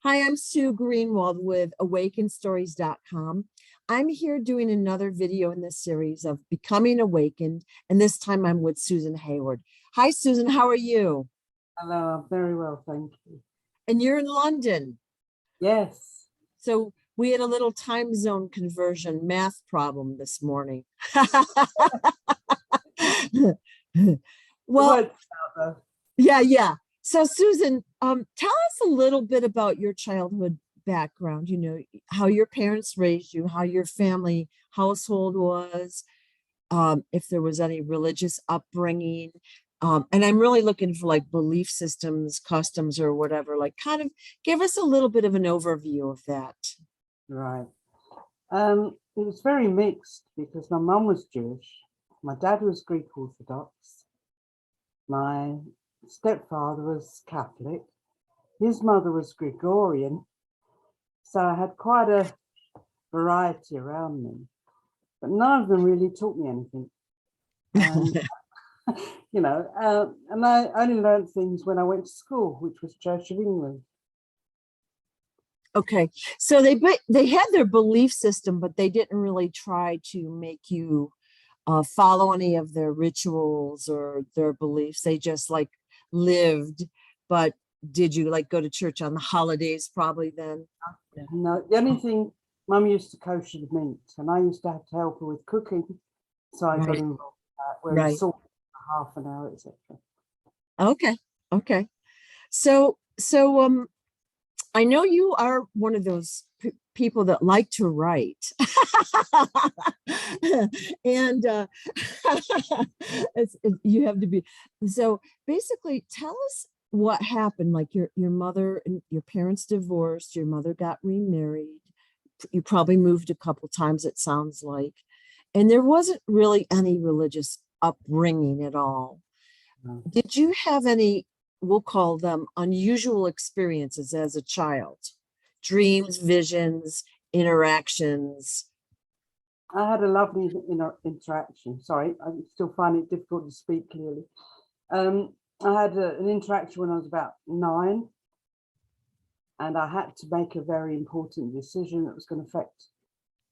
Hi, I'm Sue Greenwald with awakenstories.com. I'm here doing another video in this series of Becoming Awakened, and this time I'm with Susan Hayward. Hi, Susan, how are you? Hello, I'm very well, thank you. And you're in London. Yes. So we had a little time zone conversion math problem this morning. Well, yeah. So Susan, tell us a little bit about your childhood background, how your parents raised you, how your family household was, if there was any religious upbringing. And I'm really looking for like belief systems, customs, or whatever, like kind of give us a little bit of an overview of that. Right. It was very mixed because my mum was Jewish, my dad was Greek Orthodox, my stepfather was Catholic, his mother was Gregorian, so I had quite a variety around me, but none of them really taught me anything. And I only learned things when I went to school, which was Church of England. Okay, so they had their belief system, but they didn't really try to make you follow any of their rituals or their beliefs. They just like lived. But did you like go to church on the holidays probably then? No, the only thing, Mum used to kosher the meat, and I used to have to help her with cooking, so I got involved with that, where we saw for half an hour, etc. Okay. So I know you are one of those people that like to write. And you have to be. So basically, tell us what happened. Like your mother and your parents divorced, your mother got remarried. You probably moved a couple times, it sounds like. And there wasn't really any religious upbringing at all. No. Did you have any, we'll call them unusual experiences as a child? Dreams, visions, interactions? I had a lovely interaction. Sorry, I still find it difficult to speak clearly. I had an interaction when I was about 9, and I had to make a very important decision that was going to affect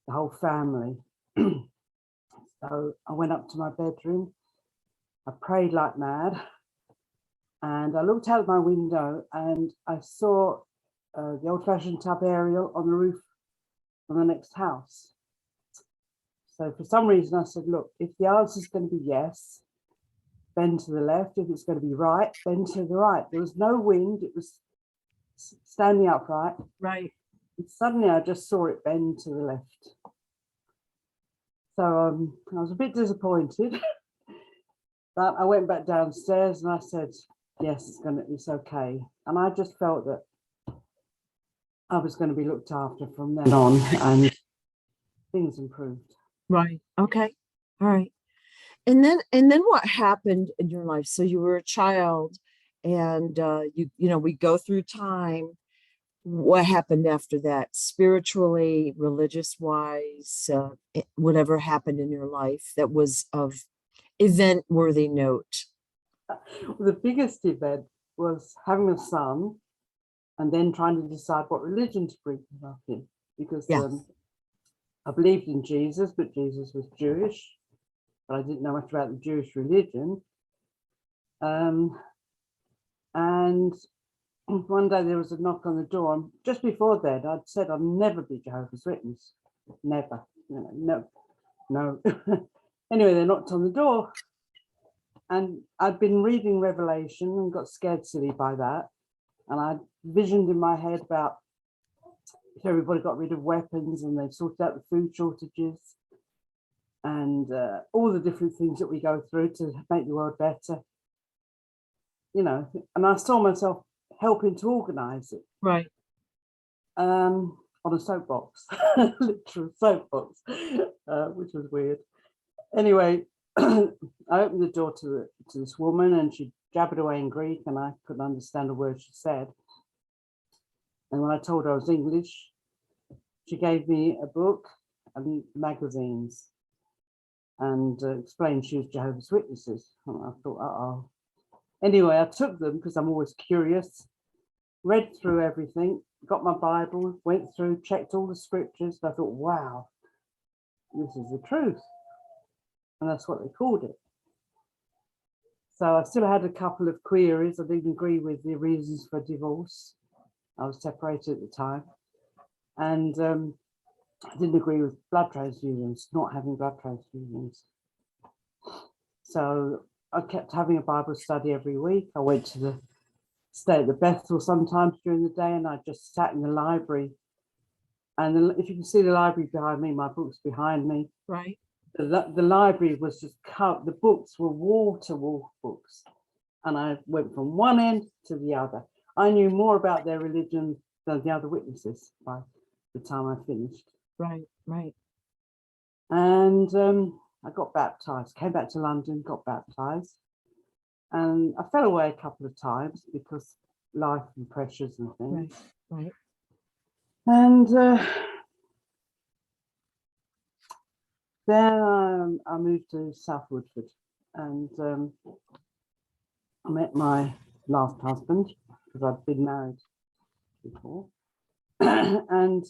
the whole family. So I went up to my bedroom, I prayed like mad, and I looked out my window and I saw the old-fashioned tub aerial on the roof of the next house. So for some reason I said, look, if the answer is going to be yes, bend to the left. If it's going to be right, bend to the right. There was no wind. It was standing upright. Right. And suddenly I just saw it bend to the left. So I was a bit disappointed, but I went back downstairs and I said, yes, it's okay. And I just felt that I was going to be looked after from then on, and things improved. Right. Okay. All right. And then what happened in your life? So you were a child, and we go through time. What happened after that, spiritually, religious wise, whatever happened in your life that was of event worthy note? The biggest event was having a son and then trying to decide what religion to bring him up in, because I believed in Jesus, but Jesus was Jewish, but I didn't know much about the Jewish religion. And one day there was a knock on the door, and just before that I'd said I'd never be Jehovah's Witness, never, no. Anyway, they knocked on the door, and I'd been reading Revelation and got scared silly by that, and I visioned in my head about if everybody got rid of weapons and they sorted out the food shortages and all the different things that we go through to make the world better, and I saw myself helping to organize it. Right. On a soapbox, literal soapbox, which was weird. Anyway, I opened the door to this woman, and she jabbered away in Greek, and I couldn't understand a word she said. And when I told her I was English, she gave me a book and magazines and explained she was Jehovah's Witnesses. And I thought, uh-oh. Anyway, I took them because I'm always curious, read through everything, got my Bible, went through, checked all the scriptures. And I thought, wow, this is the truth. And that's what they called it. So I still had a couple of queries. I didn't agree with the reasons for divorce. I was separated at the time. And I didn't agree with blood transfusions, not having blood transfusions. So I kept having a Bible study every week. I went to stay at the Bethel sometimes during the day, and I just sat in the library. And if you can see the library behind me, my books behind me. Right. The library was just cut. The books were wall-to-wall books. And I went from one end to the other. I knew more about their religion than the other witnesses by the time I finished. Right, right. And I got baptized, came back to London, got baptized. And I fell away a couple of times because life and pressures and things. Right, right. And then I moved to South Woodford, and I met my last husband because I'd been married before. And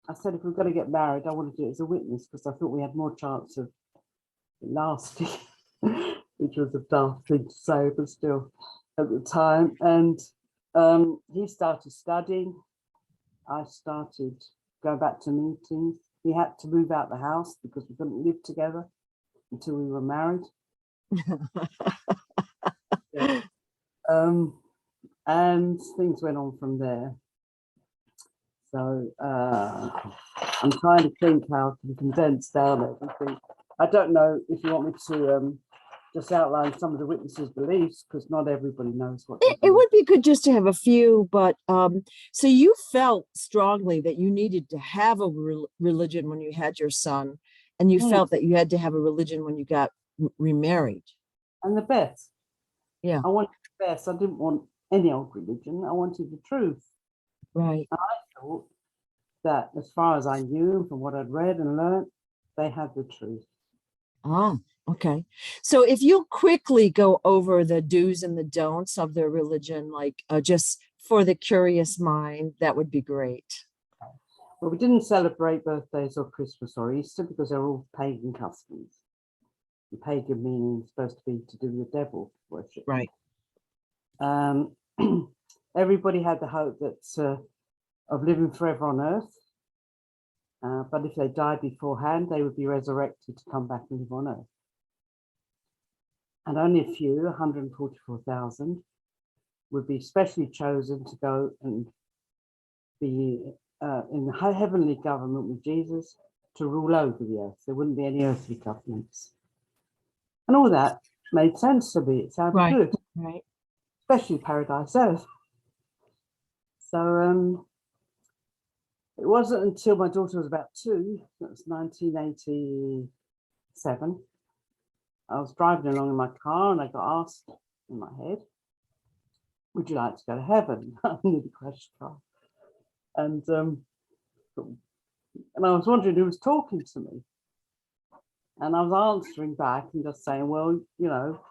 I said, if we're going to get married, I want to do it as a witness because I thought we had more chance of it lasting, which was a daft thing to say, but still at the time. And he started studying. I started going back to meetings. He had to move out the house because we couldn't live together until we were married. Yeah. And things went on from there. So I'm trying to think how I can condense down everything. I don't know if you want me to just outline some of the witnesses' beliefs, because not everybody knows what It would be good just to have a few, but so you felt strongly that you needed to have a religion when you had your son, and you felt that you had to have a religion when you got remarried. And the best. Yeah. I wanted the best. I didn't want any old religion. I wanted the truth. Right. And I thought that as far as I knew from what I'd read and learned, they had the truth. Oh, okay. So if you'll quickly go over the do's and the don'ts of their religion, like just for the curious mind, that would be great. Well, we didn't celebrate birthdays or Christmas or Easter because they're all pagan customs. The pagan meaning is supposed to be to do with the devil worship. Right. Everybody had the hope that of living forever on earth. But if they died beforehand, they would be resurrected to come back and live on earth. And only a few, 144,000, would be specially chosen to go and be in the heavenly government with Jesus to rule over the earth. There wouldn't be any earthly governments. And all that made sense to me. It sounded good, right. Especially Paradise Earth. So it wasn't until my daughter was about 2, that was 1987, I was driving along in my car and I got asked in my head, would you like to go to heaven? I nearly crashed the car. And I was wondering who was talking to me. And I was answering back and just saying, well, you know,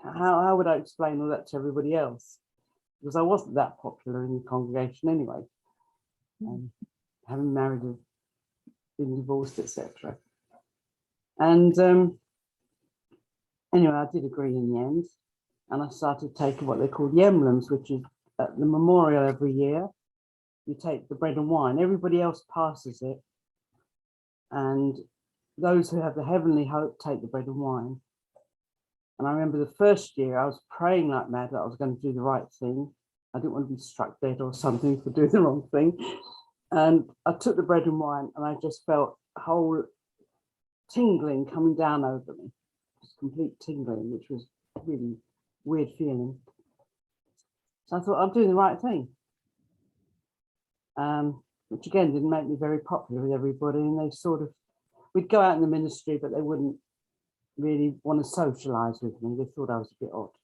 how would I explain all that to everybody else? Because I wasn't that popular in the congregation anyway. Having married, been divorced, etc. And anyway, I did agree in the end, and I started taking what they call the emblems, which is at the memorial every year. You take the bread and wine. Everybody else passes it, and those who have the heavenly hope take the bread and wine. And I remember the first year I was praying like mad that I was going to do the right thing. I didn't want to be struck dead or something for doing the wrong thing. And I took the bread and wine and I just felt a whole tingling coming down over me, just complete tingling, which was a really weird feeling. So I thought, I'm doing the right thing. Which again didn't make me very popular with everybody. And they sort of, we'd go out in the ministry, but they wouldn't really want to socialize with me. They thought I was a bit odd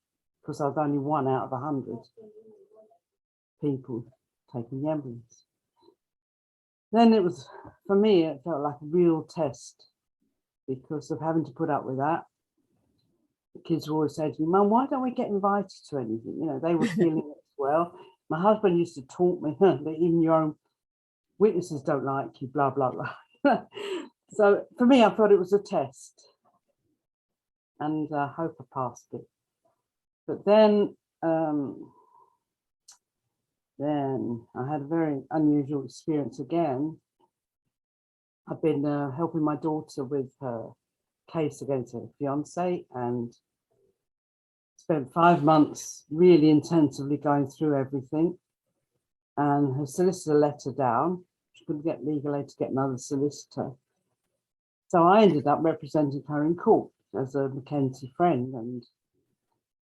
because I was only 1 out of 100 people taking the emblems. Then it was, for me, it felt like a real test because of having to put up with that. The kids were always saying to me, Mum, why don't we get invited to anything? You know, they were feeling it as well. my husband used to taunt me that even your own witnesses don't like you, blah, blah, blah. So for me, I thought it was a test, and I hope I passed it. But then I had a very unusual experience again. I've been helping my daughter with her case against her fiance, and spent 5 months really intensively going through everything. And her solicitor let her down. She couldn't get legal aid to get another solicitor. So I ended up representing her in court as a Mackenzie friend, and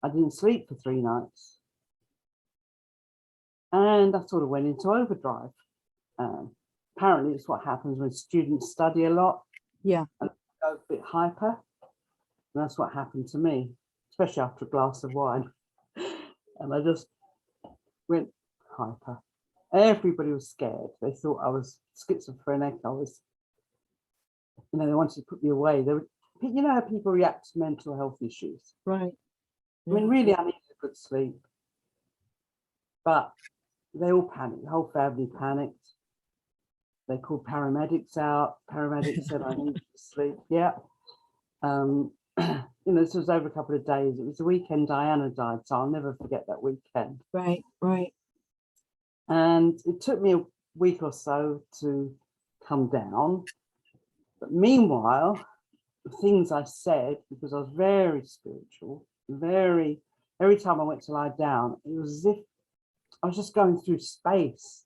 I didn't sleep for 3 nights. And I sort of went into overdrive. Apparently it's what happens when students study a lot. Yeah. And go a bit hyper. And that's what happened to me, especially after a glass of wine. And I just went hyper. Everybody was scared. They thought I was schizophrenic. I was, they wanted to put me away. They would, how people react to mental health issues. Right. I mean, really, I needed a good sleep. But they all panicked. The whole family panicked. They called paramedics out. Paramedics said I needed to sleep. Yeah. This was over a couple of days. It was the weekend Diana died, so I'll never forget that weekend. Right, right. And it took me a week or so to come down. But meanwhile, the things I said, because I was very spiritual, every time I went to lie down, it was as if I was just going through space.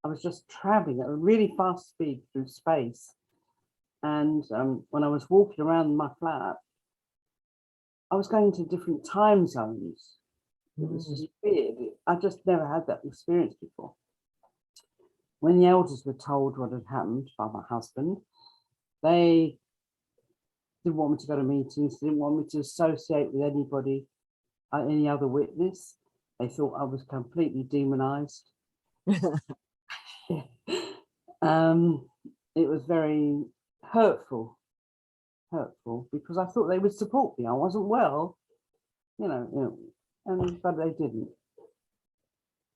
I was just traveling at a really fast speed through space. And when I was walking around my flat, I was going to different time zones. It was just weird. I just never had that experience before. When the elders were told what had happened by my husband, they didn't want me to go to meetings, didn't want me to associate with anybody, any other witness. They thought I was completely demonized. It was very hurtful because I thought they would support me. I wasn't well, but they didn't.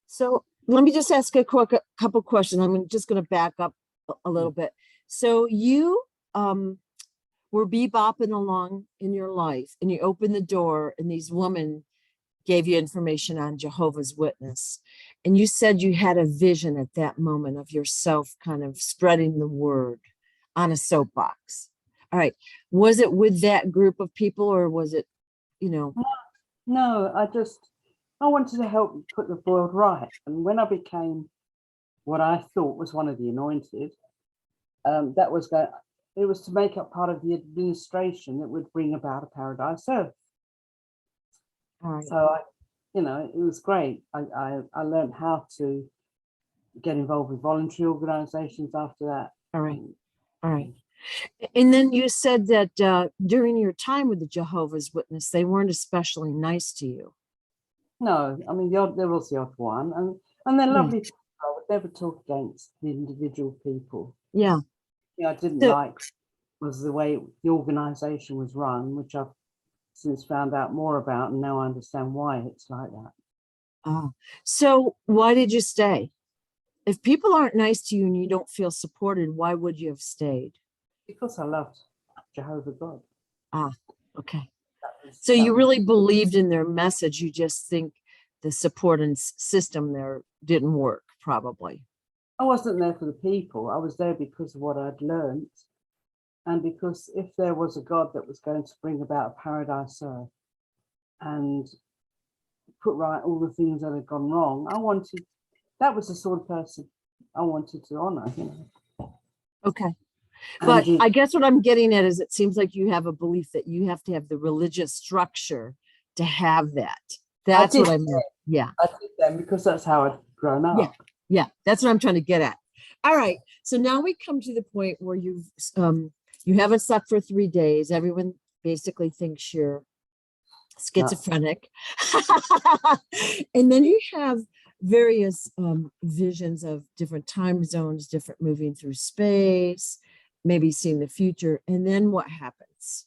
So let me just ask a couple questions. I'm just going to back up a little bit. So you were bebopping along in your life, and you opened the door, and these women gave you information on Jehovah's Witness. And you said you had a vision at that moment of yourself kind of spreading the word on a soapbox. All right. Was it with that group of people, or was it, No, I wanted to help put the world right. And when I became what I thought was one of the anointed, it was to make up part of the administration that would bring about a paradise earth. all right. So it was great. I learned how to get involved with voluntary organizations after that. All right. All right. And then you said that during your time with the Jehovah's Witness, they weren't especially nice to you. No, I mean, there was the odd one, and they're lovely people. I would never talk against the individual people. Yeah. I didn't like was the way the organization was run, which I've since found out more about, and now I understand why it's like that. So why did you stay? If people aren't nice to you and you don't feel supported, why would you have stayed? Because I loved Jehovah God. Okay. So you really believed in their message. You just think the support and system there didn't work, probably. I wasn't there for the people. I was there because of what I'd learned. And because if there was a God that was going to bring about a paradise earth and put right all the things that had gone wrong, that was the sort of person I wanted to honor, Okay. But I guess what I'm getting at is it seems like you have a belief that you have to have the religious structure to have that. That's what I meant. Yeah. I did that because that's how I'd grown up. Yeah. That's what I'm trying to get at. All right. So now we come to the point where you haven't slept for 3 days. Everyone basically thinks you're schizophrenic. And then you have various visions of different time zones, different moving through space, maybe seeing the future. And then what happens?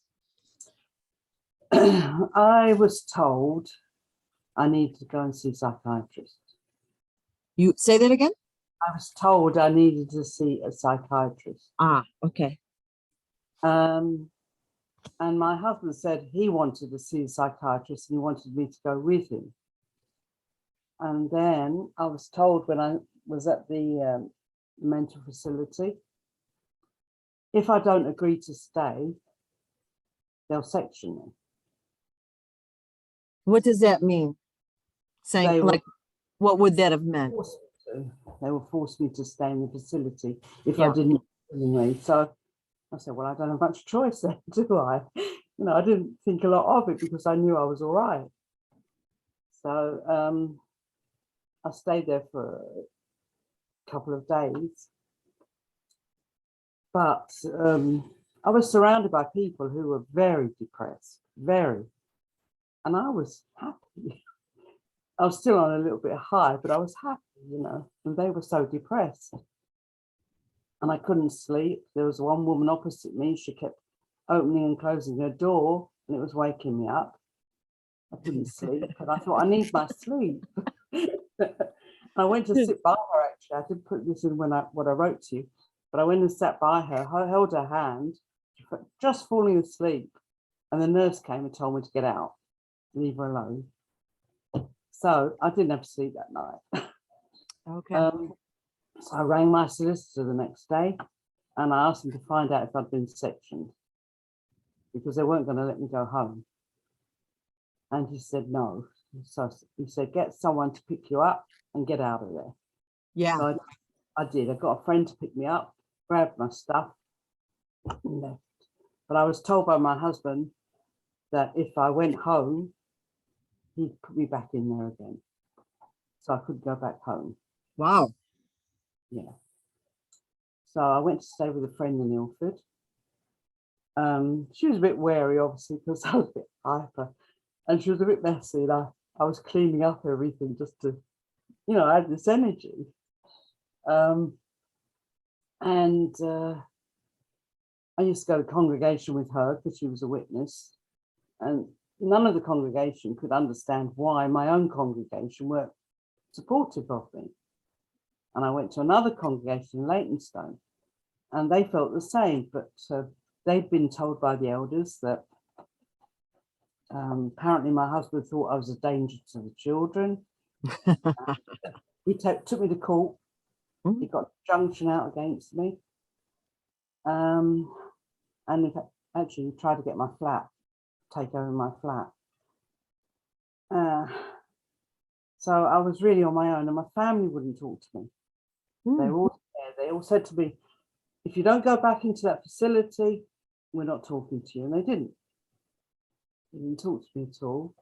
I was told I need to go and see a psychiatrist. You say that again? I was told I needed to see a psychiatrist. Ah, okay. And my husband said he wanted to see a psychiatrist and he wanted me to go with him. And then I was told when I was at the mental facility, if I don't agree to stay, they'll section me. What does that mean? Saying They will like, what would that have meant? They will force me to stay in the facility if I Yeah. didn't willingly. So I said, well, I don't have much choice then, do I? You know, I didn't think a lot of it because I knew I was all right. So I stayed there for a couple of days. But I was surrounded by people who were very depressed, very. And I was happy. I was still on a little bit high, but I was happy, you know, and they were so depressed. And I couldn't sleep. There was one woman opposite me. She kept opening and closing her door, and it was waking me up. I couldn't sleep, and I thought, I need my sleep. I went to sit by her, actually. I did put this in what I wrote to you, but I went and sat by her, held her hand, just falling asleep. And the nurse came and told me to get out, leave her alone. So I didn't have sleep that night. Okay. So I rang my solicitor the next day and I asked him to find out if I'd been sectioned because they weren't going to let me go home. And he said no. So he said, get someone to pick you up and get out of there. Yeah. So I did. I got a friend to pick me up, grabbed my stuff, and left. But I was told by my husband that if I went home, he'd put me back in there again. So I couldn't go back home. Wow. Yeah. So I went to stay with a friend in Ilford. She was a bit wary, obviously, because I was a bit hyper. And she was a bit messy. And I was cleaning up everything just to, you know, I had this energy. I used to go to congregation with her because she was a witness. And none of the congregation could understand why my own congregation weren't supportive of me. And I went to another congregation in Leytonstone, and they felt the same, but they'd been told by the elders that apparently my husband thought I was a danger to the children. He took me to court. He got a injunction out against me. And he actually tried to get my flat, take over my flat. So I was really on my own, and my family wouldn't talk to me. They were all there. They all said to me, if you don't go back into that facility, we're not talking to you. And they didn't. They didn't talk to me at all.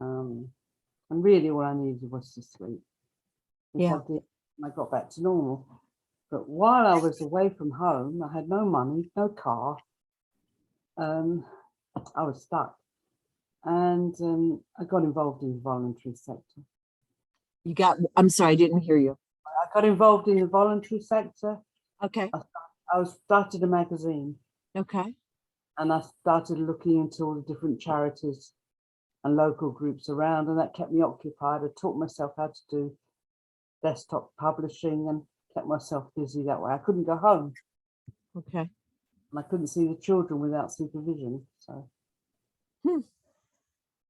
And really all I needed was to sleep. Which I did, and I got back to normal. But while I was away from home, I had no money, no car. I was stuck. And I got involved in the voluntary sector. I'm sorry, I didn't hear you. I got involved in the voluntary sector. Okay. I started a magazine. Okay. And I started looking into all the different charities and local groups around, and that kept me occupied. I taught myself how to do desktop publishing and kept myself busy that way. I couldn't go home. Okay. And I couldn't see the children without supervision. So,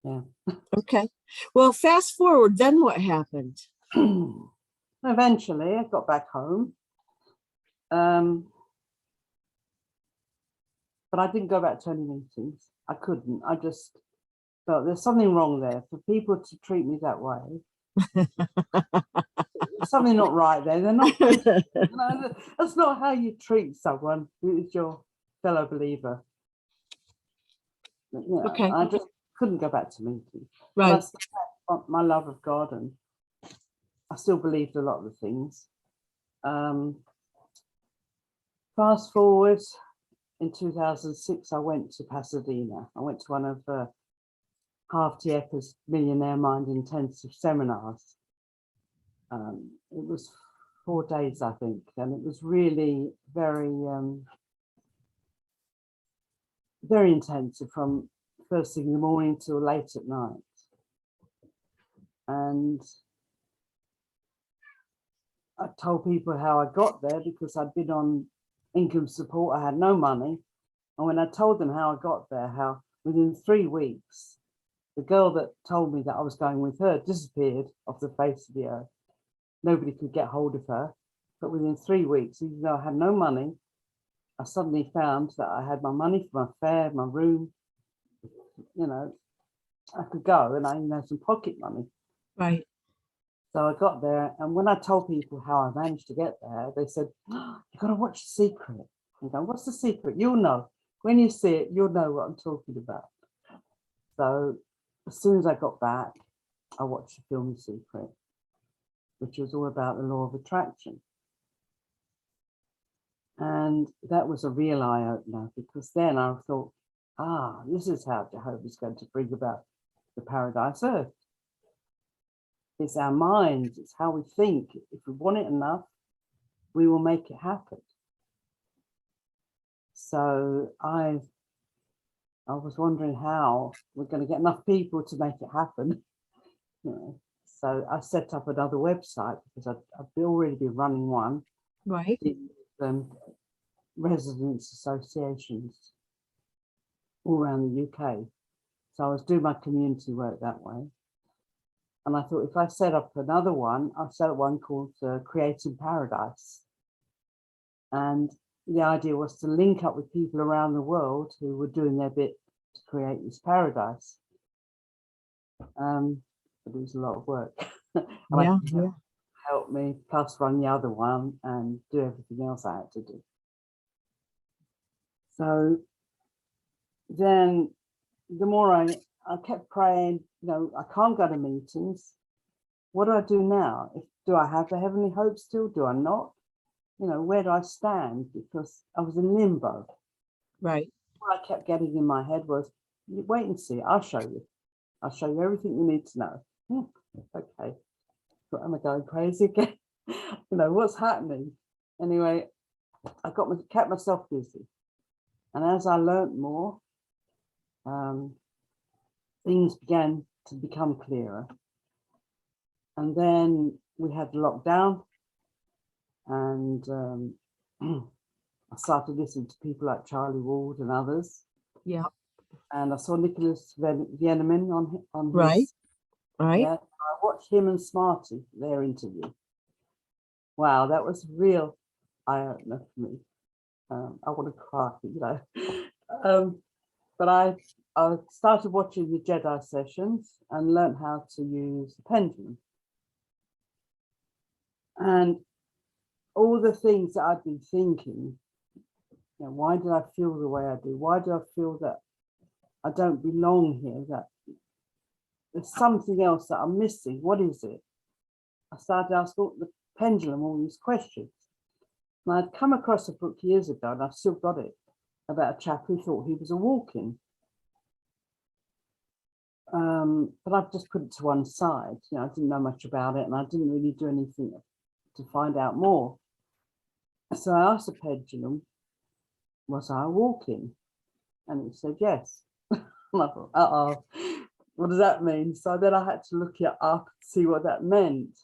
yeah. Okay. Well, fast forward, then what happened? Eventually, I got back home. But I didn't go back to any meetings. I couldn't. I just felt there's something wrong there for people to treat me that way. There's something not right there. They're not good. No, that's not how you treat someone who is your fellow believer. You know, Okay. I just couldn't go back to meetings. Right. But I still had my love of God, and I still believed a lot of the things. Fast forward, in 2006, I went to Pasadena. I went to one of Harv Tieker's Millionaire Mind intensive seminars. It was 4 days, I think, and it was really very, very intensive from first thing in the morning till late at night. And I told people how I got there because I'd been on income support. I had no money. And when I told them how I got there, how within 3 weeks, the girl that told me that I was going with her disappeared off the face of the earth. Nobody could get hold of her. But within 3 weeks, even though I had no money, I suddenly found that I had my money for my fare, my room. You know, I could go, and I even had some pocket money. Right. So I got there, and when I told people how I managed to get there, they said, oh, "You got to watch The Secret." I go, "What's The Secret?" "You'll know. When you see it, you'll know what I'm talking about." So as soon as I got back, I watched the film The Secret, which was all about the law of attraction. And that was a real eye-opener, because then I thought, this is how Jehovah is going to bring about the paradise earth. It's our minds, it's how we think. If we want it enough, we will make it happen. So I was wondering how we're going to get enough people to make it happen. You know, so I set up another website, because I've already been running one. Right. Residents associations all around the UK. So I was doing my community work that way. And I thought, if I set up another one, I'll set up one called Creating Paradise. And the idea was to link up with people around the world who were doing their bit to create this paradise. But it was a lot of work. And Yeah. helped me, plus run the other one and do everything else I had to do. So then the more I kept praying, I can't go to meetings. What do I do now? Do I have the heavenly hope still? Do I not? Where do I stand? Because I was in limbo. Right. What I kept getting in my head was, wait and see, I'll show you. I'll show you everything you need to know. Okay. But am I going crazy again? What's happening? Anyway, I kept myself busy. And as I learned more, things began to become clearer. And then we had the lockdown, and I started listening to people like Charlie Ward and others. Yeah. And I saw Nicholas Veneman on Right. his, Right. yeah, I watched him and Smarty, their interview. Wow, that was real eye-opener for me. I want to cry, but I started watching the Jedi sessions and learned how to use the pendulum. And all the things that I'd been thinking, why did I feel the way I do? Why do I feel that I don't belong here, that there's something else that I'm missing? What is it? I started asking the pendulum all these questions. And I'd come across a book years ago, and I've still got it, about a chap who thought he was a walk-in. But I've just put it to one side. I didn't know much about it, and I didn't really do anything to find out more. So I asked the pendulum, was I a walk-in? And it said yes. And I thought, what does that mean? So then I had to look it up to see what that meant.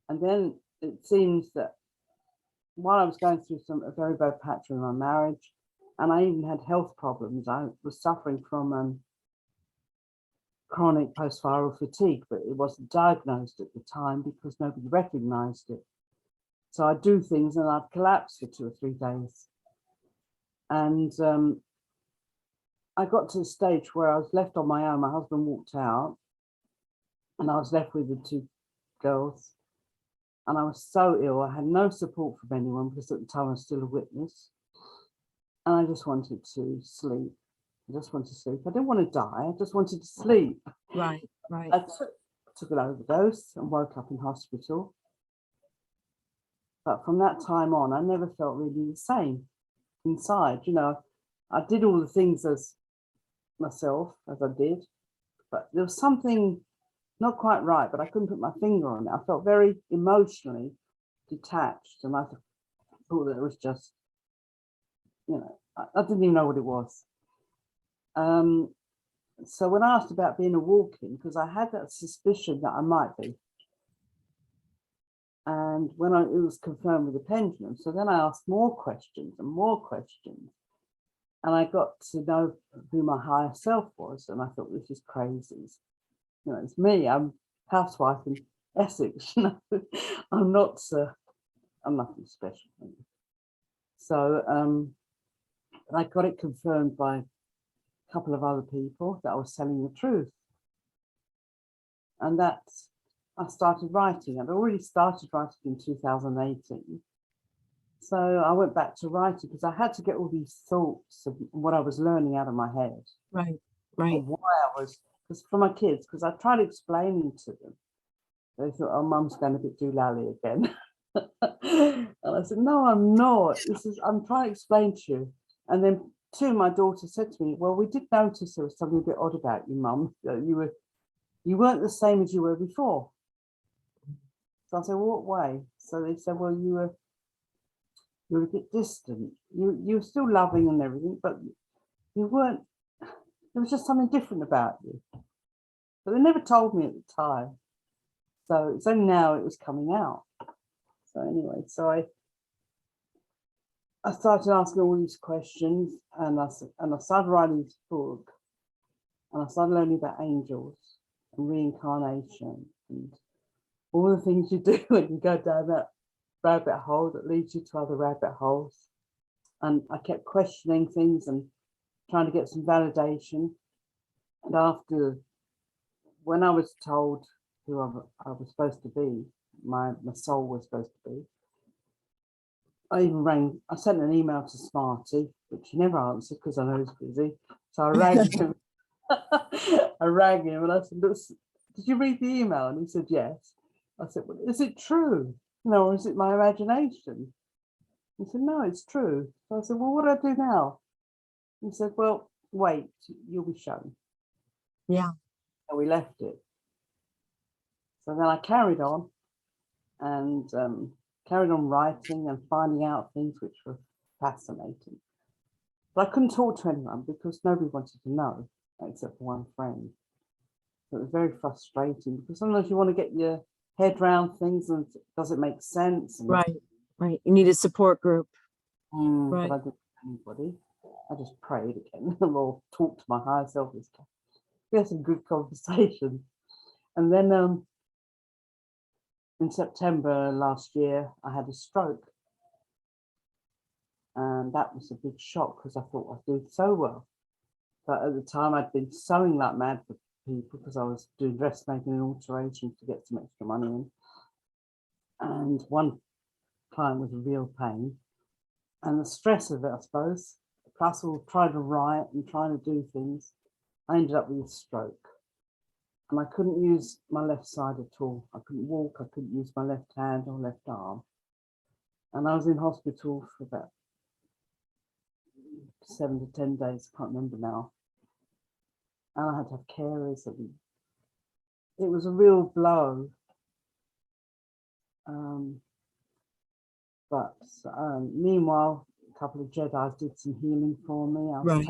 And then it seems that while I was going through a very bad patch in my marriage, and I even had health problems, I was suffering from chronic post-viral fatigue, but it wasn't diagnosed at the time because nobody recognized it. So I'd do things and I'd collapse for 2 or 3 days. And I got to the stage where I was left on my own. My husband walked out, and I was left with the 2 girls. And I was so ill, I had no support from anyone, because at the time I was still a witness. And I just wanted to sleep. I just wanted to sleep. I didn't want to die, I just wanted to sleep. Right. Right. I took an overdose and woke up in hospital. But from that time on, I never felt really the same inside. I did all the things as myself, as I did, but there was something not quite right, but I couldn't put my finger on it. I felt very emotionally detached, and I thought that it was just, I didn't even know what it was. So when I asked about being a walk-in, because I had that suspicion that I might be, And when it was confirmed with the pendulum, so then I asked more questions and more questions. And I got to know who my higher self was. And I thought, this is crazy. You know, it's me. I'm housewife in Essex. You know, I'm nothing special. So I got it confirmed by a couple of other people that I was telling the truth. And I started writing. I'd already started writing in 2018. So I went back to writing because I had to get all these thoughts of what I was learning out of my head. Right. And why I was, because for my kids, because I tried explaining to them. They thought, oh, mum's going a bit doolally again. And I said, no, I'm not. I'm trying to explain to you. And then my daughter said to me, well, we did notice there was something a bit odd about you, mum. You weren't the same as you were before. So I said, well, what way? So they said, well, you were a bit distant. You were still loving and everything, but you weren't, there was just something different about you. But they never told me at the time. So it's only now it was coming out. So anyway, so I started asking all these questions, and I started writing this book, and I started learning about angels and reincarnation and all the things you do when you go down that rabbit hole that leads you to other rabbit holes. And I kept questioning things and trying to get some validation. And after, when I was told who I was supposed to be, my soul was supposed to be, I sent an email to Smarty, which he never answered because I know he's busy. So I rang him. I rang him and I said, look, did you read the email? And he said, yes. I said, well, is it true? No, or is it my imagination? He said, no, it's true. So I said, well, what do I do now? He said, well, wait, you'll be shown. Yeah. And we left it. So then I carried on and carried on writing and finding out things which were fascinating. But I couldn't talk to anyone because nobody wanted to know except for one friend. So it was very frustrating because sometimes you want to get your head around things and does it make sense? And, Right. You need a support group. Right. But I didn't have anybody. I just prayed again or talked to my higher self. We had some good conversations. And then in September last year, I had a stroke. And that was a big shock because I thought I'd do so well. But at the time, I'd been sewing like mad for people because I was doing dressmaking and alterations to get some extra money in. And one client was a real pain. And the stress of it, I suppose, plus all trying to write and trying to do things, I ended up with a stroke. And I couldn't use my left side at all. I couldn't walk, I couldn't use my left hand or left arm. And I was in hospital for about 7 to 10 days, I can't remember now. And I had to have carers. It was a real blow. But meanwhile, a couple of Jedi did some healing for me. I was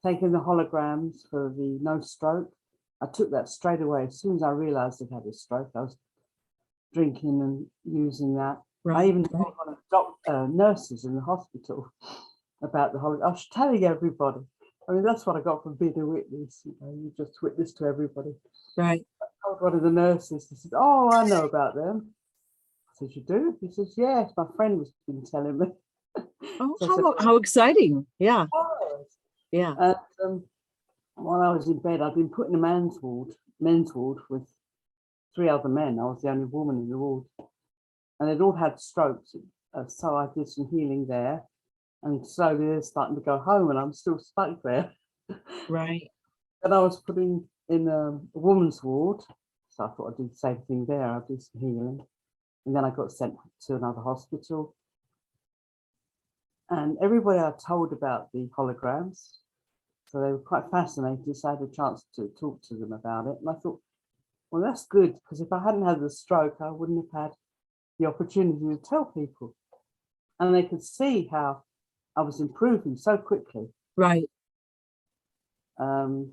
taking the holograms for the no stroke. I took that straight away. As soon as I realized I'd had a stroke, I was drinking and using that. I even told one of the nurses in the hospital about the hologram. I was telling everybody. I mean, that's what I got from being a witness. You know, you just witness to everybody. Right. I told one of the nurses, he said, oh, I know about them. I said, you do? He says, yes, my friend was been telling me. Oh, So how exciting. Yeah. Yeah. And while I was in bed, I'd been put in a men's ward with 3 other men. I was the only woman in the ward. And they'd all had strokes. So I did some healing there. And slowly they're starting to go home and I'm still stuck there. Right. And I was put in a woman's ward. So I thought I'd do the same thing there. I'd do some healing. And then I got sent to another hospital. And everybody I told about the holograms, so they were quite fascinated. So I had a chance to talk to them about it. And I thought, well, that's good, because if I hadn't had the stroke, I wouldn't have had the opportunity to tell people. And they could see how I was improving so quickly. Right. So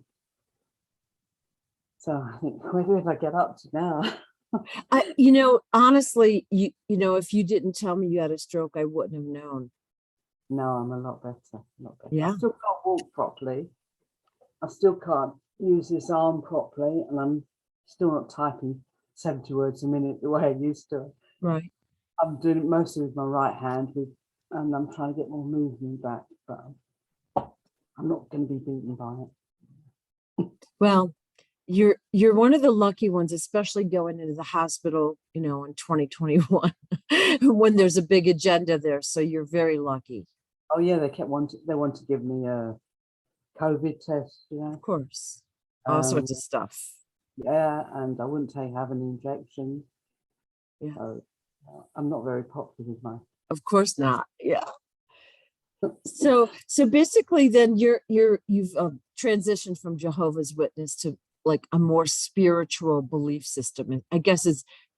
I think, where did I get up to now? Honestly, if you didn't tell me you had a stroke, I wouldn't have known. No, I'm a lot better. I Yeah. still can't walk properly. I still can't use this arm properly, and I'm still not typing 70 words a minute the way I used to. Right. I'm doing it mostly with my right hand, and I'm trying to get more movement back, but I'm not going to be beaten by it. Well, you're one of the lucky ones, especially going into the hospital, in 2021 when there's a big agenda there. So you're very lucky. Oh yeah, they want to give me a COVID test, Of course. All sorts of stuff. yeah, and I wouldn't have an injection. Yeah. So I'm not very popular with my. Of course not. Yeah. So basically then you've transitioned from Jehovah's Witness to like a more spiritual belief system. And I guess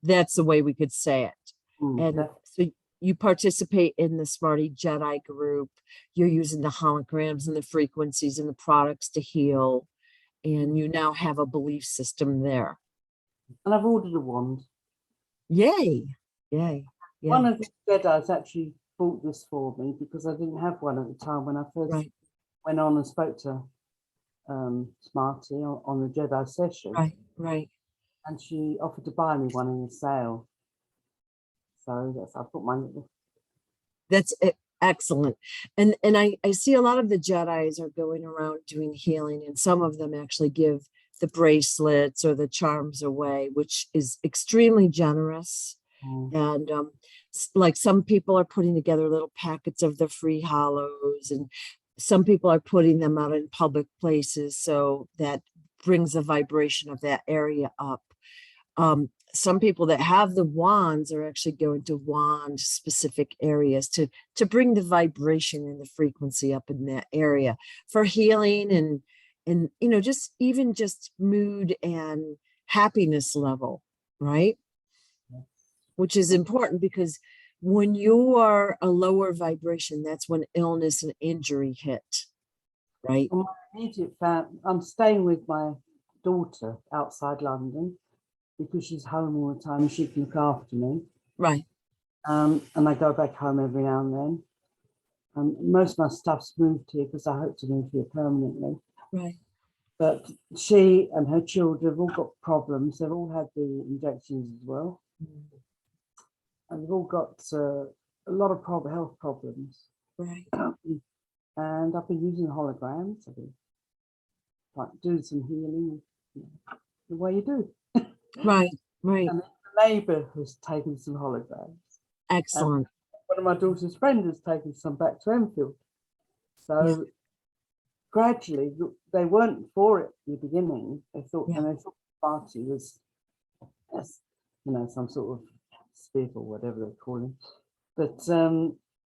that's the way we could say it. And so you participate in the Smarty Jedi group. You're using the holograms and the frequencies and the products to heal. And you now have a belief system there. And I've ordered a wand. Yay. Yay. Yeah. One of the Jedi's actually bought this for me because I didn't have one at the time when I first went on and spoke to Smarty on the Jedi session. Right. And she offered to buy me one in a sale. So I put my little. That's excellent. And I see a lot of the Jedis are going around doing healing, and some of them actually give the bracelets or the charms away, which is extremely generous. And like some people are putting together little packets of the free Holos, and some people are putting them out in public places, so that brings the vibration of that area up. Some people that have the wands are actually going to wand specific areas to bring the vibration and the frequency up in that area for healing and just mood and happiness level, right? Which is important because when you are a lower vibration, that's when illness and injury hit, right? My immediate I'm staying with my daughter outside London because she's home all the time and she can look after me. Right. And I go back home every now and then. Most of my stuff's moved here because I hope to move here permanently. Right. But she and her children have all got problems. They've all had the injections as well. And they've all got a lot of health problems. Right. And I've been using holograms. I've been doing some healing, the way you do. Right. And the neighbour has taken some holograms. Excellent. And one of my daughter's friends has taken some back to Enfield. So gradually, they weren't for it in the beginning. They thought, and they thought the party was, some sort of spirit or whatever they call him. But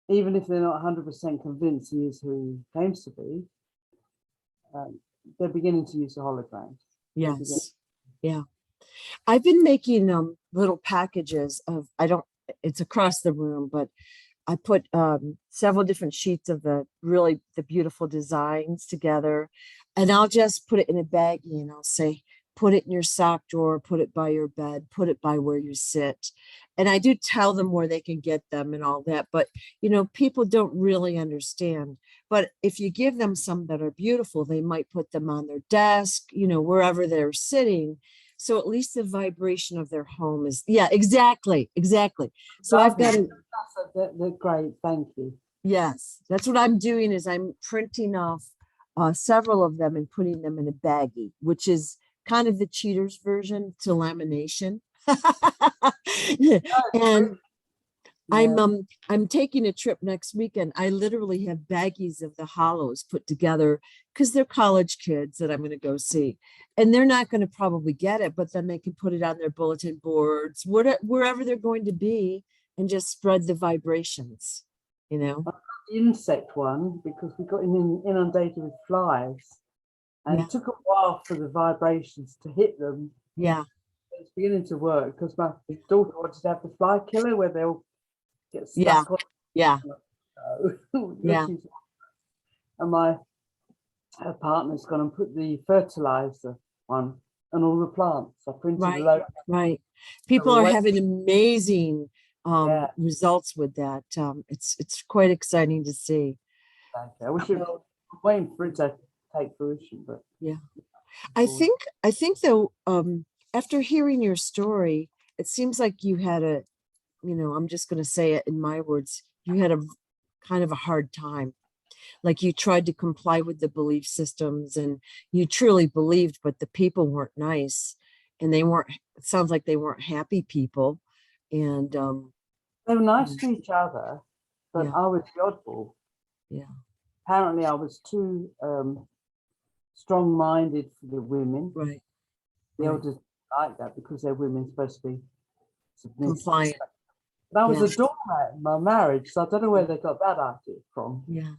even if they're not 100% convinced he is who he claims to be, they're beginning to use the holograms. Yes. Yeah. I've been making little packages of, it's across the room, but I put several different sheets of the beautiful designs together, and I'll just put it in a baggie and I'll say, put it in your sock drawer, put it by your bed, put it by where you sit. And I do tell them where they can get them and all that, but people don't really understand. But if you give them some that are beautiful, they might put them on their desk, wherever they're sitting. So at least the vibration of their home is, exactly. So I've got they're great, thank you. Yes, that's what I'm doing is I'm printing off several of them and putting them in a baggie, which is kind of the cheater's version to lamination. And I'm taking a trip next weekend. I literally have baggies of the Holos put together because they're college kids that I'm going to go see, and they're not going to probably get it, but then they can put it on their bulletin boards, wherever they're going to be, and just spread the vibrations, The insect one, because we got inundated with flies, and it took a while for the vibrations to hit them. Yeah. It's beginning to work because my daughter wanted to have the fly killer where they'll get stuck on. Yeah. And her partner's gone and put the fertilizer one, and all the plants. I printed a Right, load. right. People are having amazing Yeah, results with that. It's quite exciting to see. exactly. I wish it, I'm waiting for it to take fruition, but Yeah. forward. I think though, after hearing your story, it seems like you had I'm just going to say it in my words, you had a kind of a hard time. Like you tried to comply with the belief systems and you truly believed, but the people weren't nice and they weren't, it sounds like they weren't happy people. And They were nice to each other, but yeah, I was the oddball. yeah, Apparently, I was too strong-minded for the women. right, The right. elders like that because they're women supposed to be submissive. Compliant. But I was Yeah, a doormat in my marriage, so I don't know where they got that idea from. yeah,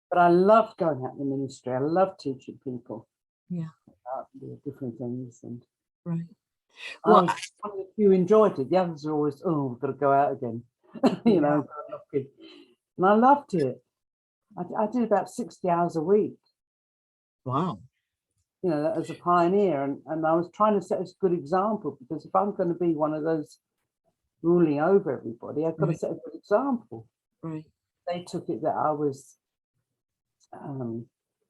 But I loved going out in the ministry. I loved teaching people yeah, about the different things, and right. I Well, was one of the few who enjoyed it. The others are always, oh, we've got to go out again, you yeah. know. And I loved it. I did about 60 hours a week, Wow. you know, as a pioneer, and I was trying to set a good example, because if I'm going to be one of those ruling over everybody, I've got to Right, set a good example. right. They took it that I was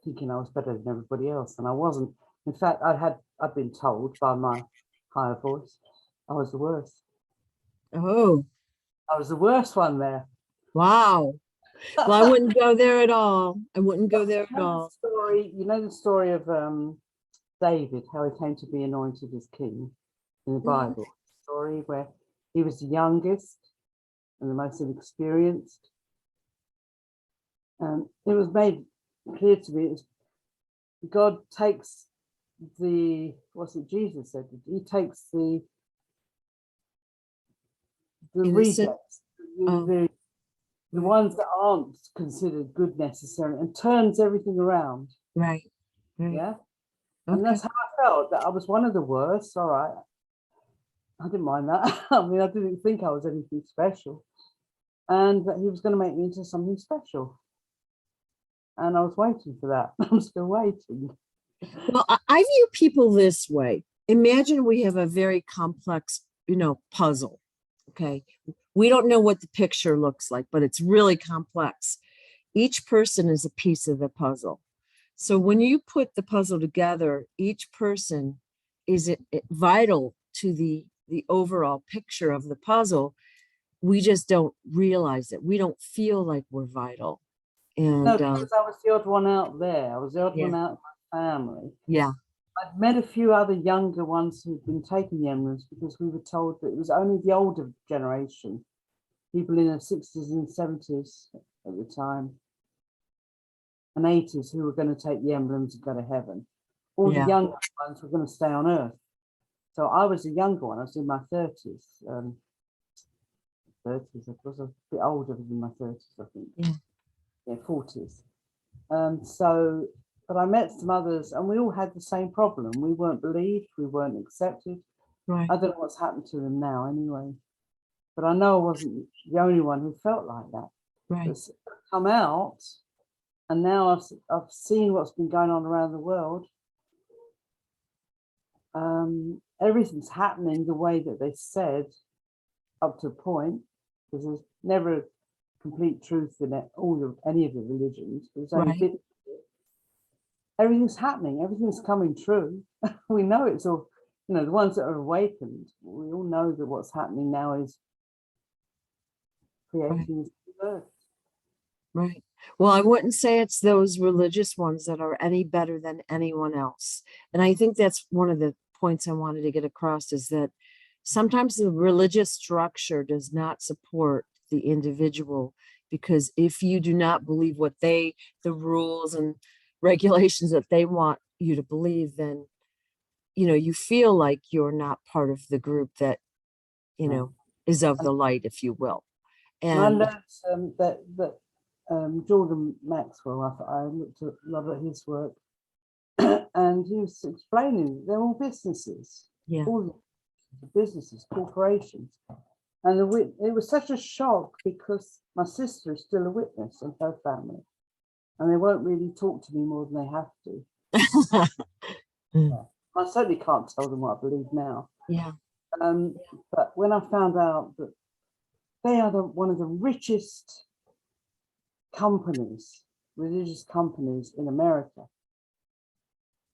thinking I was better than everybody else, and I wasn't. In fact, I'd been told by my higher voice I was the worst. Oh, I was the worst one there. wow. Well, I wouldn't go there at all. I wouldn't go there at all. You know the story of David, how he came to be anointed as king in the Mhm. Bible. Story where he was the youngest and the most inexperienced. And it was made clear to me God takes what's it Jesus said? He takes the Innocent. rejects, Oh, the right, ones that aren't considered good necessarily, and turns everything around. right, right. Yeah. And Okay. that's how I felt, that I was one of the worst. All right. I didn't mind that. I mean, I didn't think I was anything special. And that he was going to make me into something special. And I was waiting for that. I'm still waiting. Well, I view people this way. Imagine we have a very complex, puzzle. Okay. We don't know what the picture looks like, but it's really complex. Each person is a piece of the puzzle. So when you put the puzzle together, each person is vital to the overall picture of the puzzle. We just don't realize it. We don't feel like we're vital. No, And because I was the odd one out there. I was the odd yeah, one out in my family. yeah, I'd met a few other younger ones who'd been taking the emblems, because we were told that it was only the older generation, people in their 60s and 70s at the time, and 80s, who were going to take the emblems and go to heaven. All the yeah, younger ones were going to stay on earth. So I was a younger one. I was in my 30s. 30s. I was a bit older than my 30s, I think. yeah, Yeah, 40s. So, but I met some others, and we all had the same problem. We weren't believed. We weren't accepted. right, I don't know what's happened to them now, anyway. But I know I wasn't the only one who felt like that. right, It's come out, and now I've seen what's been going on around the world. Everything's happening the way that they said, up to a point, because there's never a complete truth in it, any of the religions. There's only right. bit. Everything's happening. Everything's coming true. We know it's all. The ones that are awakened, we all know that what's happening now is Right. creating this earth. Right. Well, I wouldn't say it's those religious ones that are any better than anyone else. And I think that's one of the points I wanted to get across, is that sometimes the religious structure does not support the individual, because if you do not believe what the rules and regulations that they want you to believe, then, you feel like you're not part of the group that, No. is of the light, if you will. And I And learned that Jordan Maxwell, I looked at a lot of his work, and he was explaining they're all businesses, yeah, all the businesses, corporations. And it was such a shock, because my sister is still a witness in her family, and they won't really talk to me more than they have to. Yeah. I certainly can't tell them what I believe now. Yeah. But when I found out that they are one of the richest companies, religious companies in America,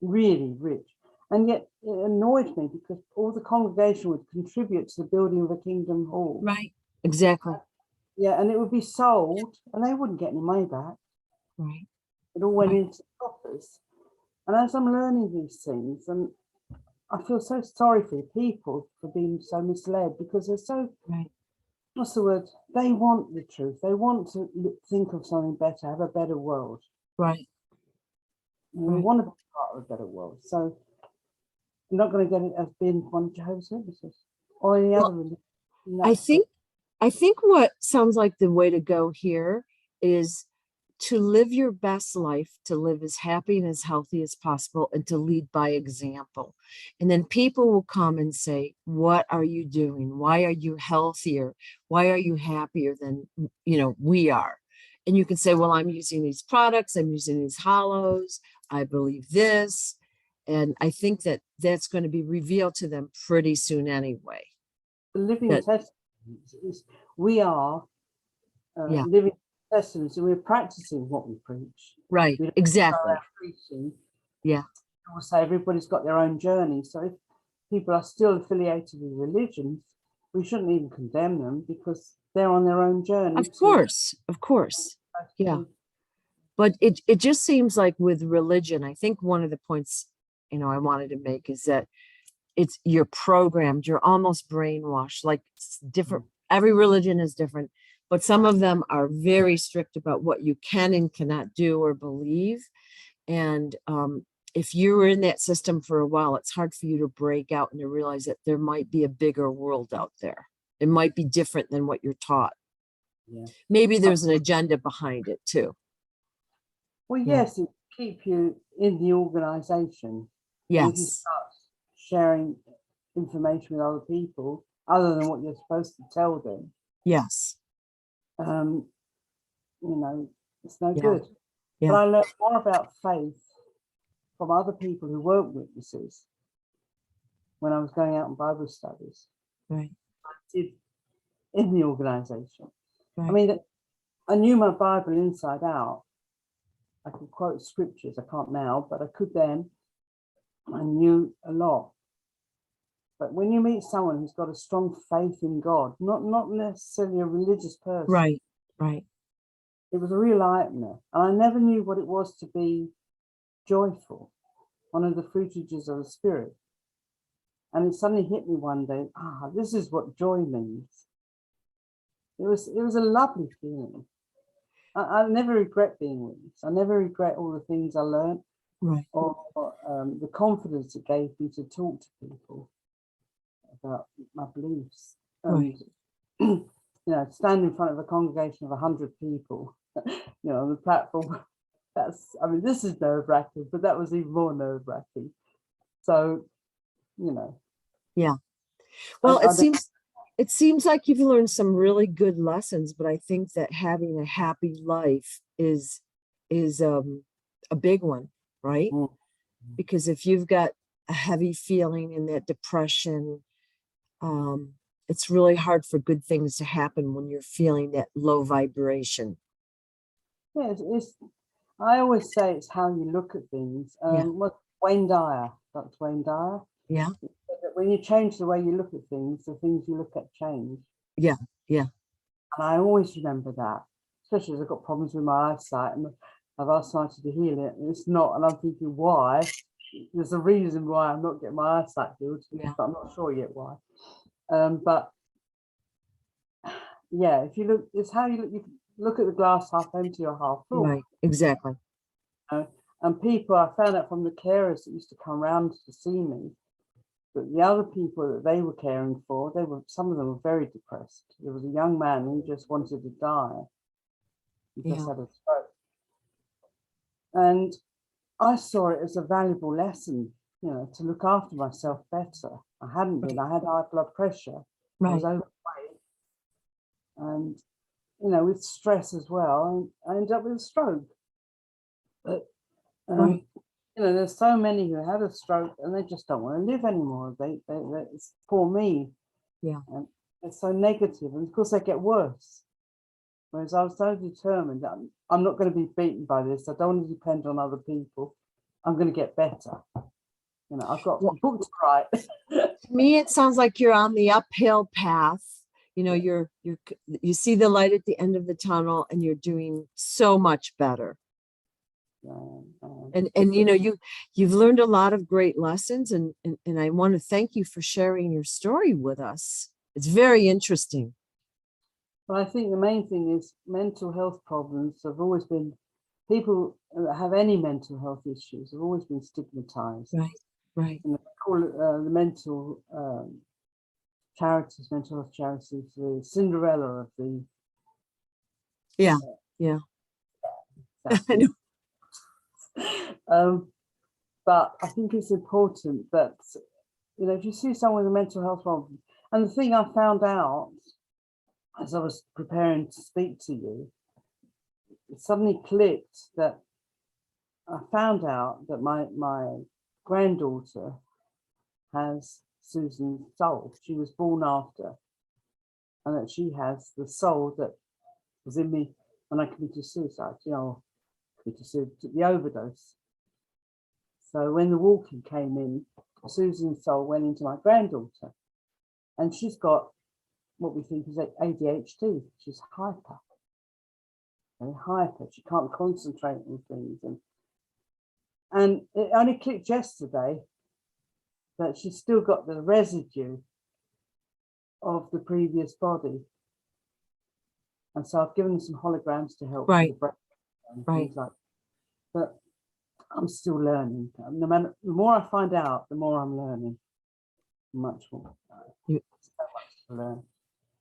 really rich. And yet it annoyed me because all the congregation would contribute to the building of a kingdom hall. Right. Exactly. Yeah, and it would be sold and they wouldn't get any money back. Right. It all went Right. into coffers. And as I'm learning these things, and I feel so sorry for people for being so misled, because they're so, Right. what's the word? They want the truth. They want to think of something better, have a better world. Right. And we want to be part of a better world. So you're not going to get it as being one of Jehovah's Witnesses or any other religion. I think what sounds like the way to go here is to live your best life, to live as happy and as healthy as possible, and to lead by example. And then people will come and say, what are you doing? Why are you healthier? Why are you happier than, we are? And you can say, well, I'm using these products, I'm using these Holos, I believe this. And I think that that's going to be revealed to them pretty soon anyway. The living That, testament is we are yeah, living testaments, and we're practicing what we preach. right, We don't exactly. preaching. Yeah. I will say everybody's got their own journey. So if people are still affiliated with religions, we shouldn't even condemn them because they're on their own journey. Of course. Yeah. But it just seems like with religion, I think one of the points, I wanted to make is that you're programmed, you're almost brainwashed, like it's different. Every religion is different, but some of them are very strict about what you can and cannot do or believe. And if you were in that system for a while, it's hard for you to break out and to realize that there might be a bigger world out there. It might be different than what you're taught. Yeah. Maybe there's an agenda behind it too. Well, yes, it keep you in the organization. Yes. And if you start sharing information with other people, other than what you're supposed to tell them, yes, it's no good. Yeah. But I learned more about faith from other people who weren't witnesses when I was going out on Bible studies. Right. I did in the organization. Right. I mean, I knew my Bible inside out. I could quote scriptures. I can't now, but I could then. I knew a lot. But when you meet someone who's got a strong faith in God, not necessarily a religious person, Right. it was a real eye-opener. And I never knew what it was to be joyful, one of the fruitages of the Spirit. And it suddenly hit me one day, this is what joy means. It was a lovely feeling. I never regret being witness. I never regret all the things I learned, Right. or the confidence it gave me to talk to people about my beliefs. Right. Stand in front of a congregation of 100 people, on the platform. This is nerve-wracking, but that was even more nerve-wracking. So, Yeah. Well, it seems like you've learned some really good lessons, but I think that having a happy life is a big one, right? Because if you've got a heavy feeling and that depression, it's really hard for good things to happen when you're feeling that low vibration. Yeah, I always say it's how you look at things. Dr. Wayne Dyer. Yeah. When you change the way you look at things, the things you look at change. Yeah. And I always remember that, especially as I've got problems with my eyesight and I've asked Smarty to heal it, and it's not. And I'm thinking, why? There's a reason why I'm not getting my eyesight healed, but I'm not sure yet why. But yeah, if you look, it's how you look. You look at the glass half empty or half full. Right. Exactly. And people, I found out from the carers that used to come around to see me, but the other people that they were caring for, some of them were very depressed. There was a young man who just wanted to die. He just had a stroke. And I saw it as a valuable lesson, to look after myself better. I hadn't been. I had high blood pressure. I was overweight. And, with stress as well, I ended up with a stroke. But, You know, there's so many who had a stroke and they just don't want to live anymore. It's poor me. Yeah. And it's so negative, and of course they get worse. Whereas I was so determined that I'm not going to be beaten by this. I don't want to depend on other people. I'm going to get better. You know, I've got a book to write. To me, it sounds like you're on the uphill path. You know, you see the light at the end of the tunnel, and you're doing so much better. And you know, you've learned a lot of great lessons, and I want to thank you for sharing your story with us. It's very interesting. But I think the main thing is mental health problems have always been, people that have any mental health issues have always been stigmatized. Right. And they call it the mental charities, mental health charities, the Cinderella of the. Yeah. Exactly. But I think it's important that, you know, if you see someone with a mental health problem, and the thing I found out as I was preparing to speak to you, it suddenly clicked that I found out that my granddaughter has Susan's soul. She was born after, and that she has the soul that was in me when I committed suicide, you know, took the overdose. So when the walking came in, Susan's soul went into my granddaughter, and she's got what we think is ADHD. She's hyper, very hyper. She can't concentrate on things, and it only clicked yesterday that she's still got the residue of the previous body, and so I've given her some holograms to help with the breath and things like that. But I'm still learning. No matter, the more I find out, the more I'm learning. Much more. So much to learn.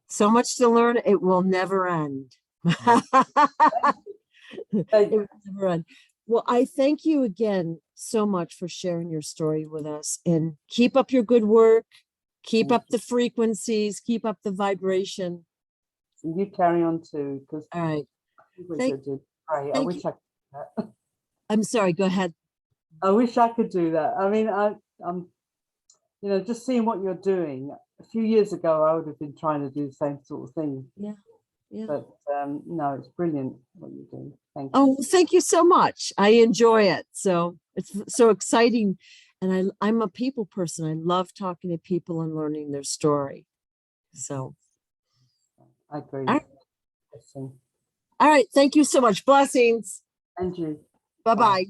So much to learn. It will never end. It will never end. Well, I thank you again so much for sharing your story with us, and keep up your good work. Keep up the frequencies. Keep up the vibration. And you carry on too, because all right. I wish I could do that. I'm sorry. Go ahead. I wish I could do that. I mean, I'm, you know, just seeing what you're doing. A few years ago, I would have been trying to do the same sort of thing. Yeah. But no, it's brilliant what you're doing. Thank you. Oh, thank you so much. I enjoy it. So it's so exciting. And I'm a people person. I love talking to people and learning their story. So I agree. All right. Thank you so much. Blessings. And you. Bye-bye.